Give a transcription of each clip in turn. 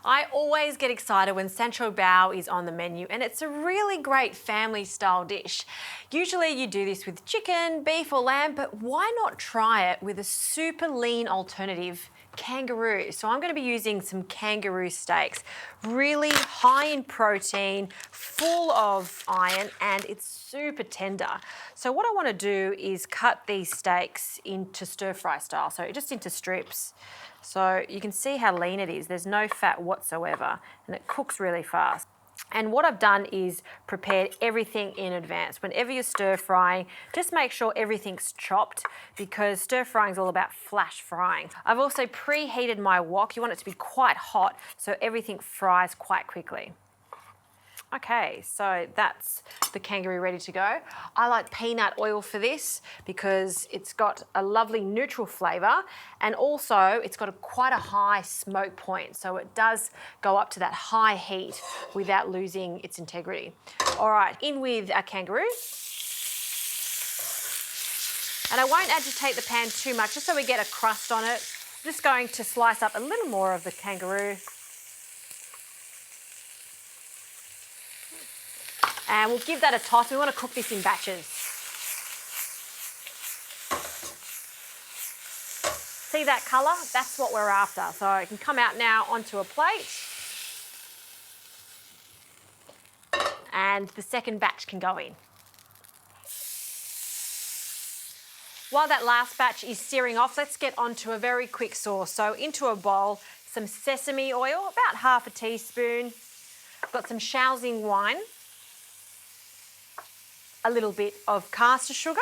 I always get excited when San Choi Bao is on the menu, and it's a really great family style dish. Usually you do this with chicken, beef or lamb, but why not try it with a super lean alternative, kangaroo? So I'm going to be using some kangaroo steaks, really high in protein, full of iron, and it's super tender. So what I want to do is cut these steaks into stir fry style, so just into strips. So you can see how lean it is. There's no fat whatsoever, and it cooks really fast. And what I've done is prepared everything in advance. Whenever you're stir frying, just make sure everything's chopped, because stir frying is all about flash frying. I've also preheated my wok. You want it to be quite hot so everything fries quite quickly. Okay, so that's the kangaroo ready to go. I like peanut oil for this because it's got a lovely neutral flavour, and also it's got quite a high smoke point, so it does go up to that high heat without losing its integrity. All right, in with our kangaroo. And I won't agitate the pan too much, just so we get a crust on it. I'm just going to slice up a little more of the kangaroo. And we'll give that a toss. We want to cook this in batches. See that colour? That's what we're after. So it can come out now onto a plate. And the second batch can go in. While that last batch is searing off, let's get onto a very quick sauce. So into a bowl, some sesame oil, about half a teaspoon. I've got some Shaoxing wine, a little bit of caster sugar,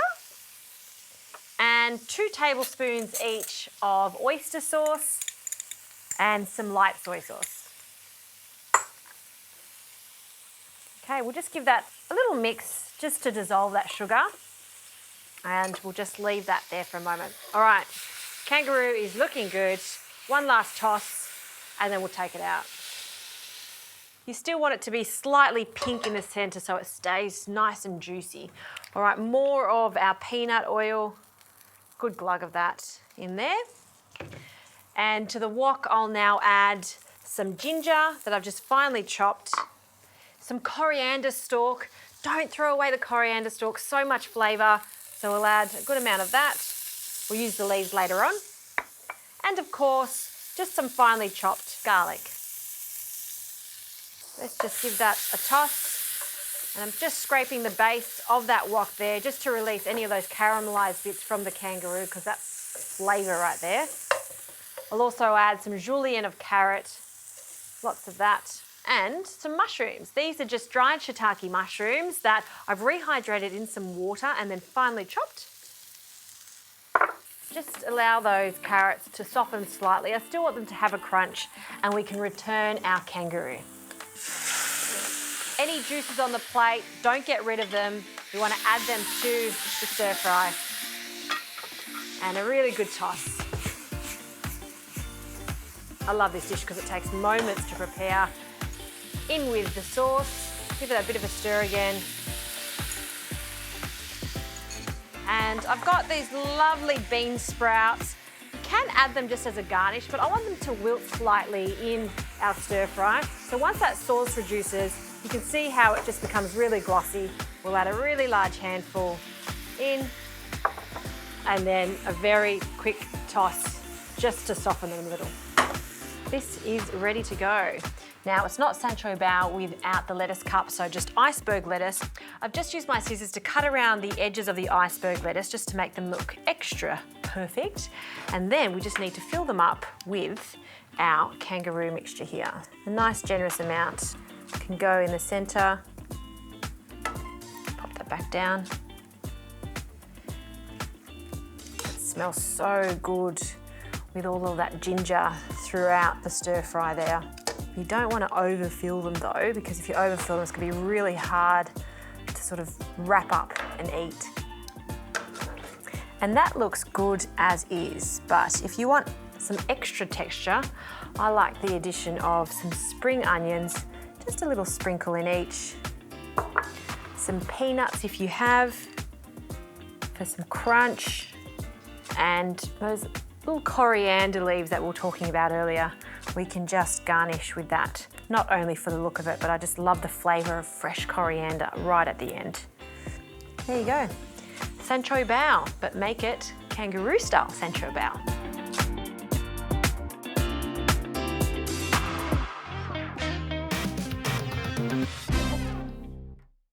and 2 tablespoons each of oyster sauce and some light soy sauce. Okay, we'll just give that a little mix just to dissolve that sugar, and we'll just leave that there for a moment. All right, kangaroo is looking good. One last toss, and then we'll take it out. You still want it to be slightly pink in the centre so it stays nice and juicy. All right, more of our peanut oil, good glug of that in there. And to the wok, I'll now add some ginger that I've just finely chopped, some coriander stalk. Don't throw away the coriander stalk, so much flavour. So we'll add a good amount of that. We'll use the leaves later on. And of course, just some finely chopped garlic. Let's just give that a toss. And I'm just scraping the base of that wok there just to release any of those caramelised bits from the kangaroo, because that's flavour right there. I'll also add some julienne of carrot, lots of that, and some mushrooms. These are just dried shiitake mushrooms that I've rehydrated in some water and then finely chopped. Just allow those carrots to soften slightly. I still want them to have a crunch, and we can return our kangaroo. Any juices on the plate, don't get rid of them. We want to add them to the stir fry. And a really good toss. I love this dish because it takes moments to prepare. In with the sauce, give it a bit of a stir again. And I've got these lovely bean sprouts. You can add them just as a garnish, but I want them to wilt slightly in our stir fry. So once that sauce reduces, you can see how it just becomes really glossy. We'll add a really large handful in, and then a very quick toss just to soften them a little. This is ready to go. Now, it's not San Choi Bao without the lettuce cup, so just iceberg lettuce. I've just used my scissors to cut around the edges of the iceberg lettuce just to make them look extra perfect. And then we just need to fill them up with our kangaroo mixture here. A nice generous amount can go in the centre. Pop that back down. It smells so good with all of that ginger throughout the stir fry there. You don't want to overfill them though, because if you overfill them, it's going to be really hard to sort of wrap up and eat. And that looks good as is, but if you want some extra texture, I like the addition of some spring onions, just a little sprinkle in each. Some peanuts if you have, for some crunch, and those little coriander leaves that we were talking about earlier. We can just garnish with that, not only for the look of it, but I just love the flavour of fresh coriander right at the end. There you go. San Choi Bao, but make it kangaroo style San Choi Bao.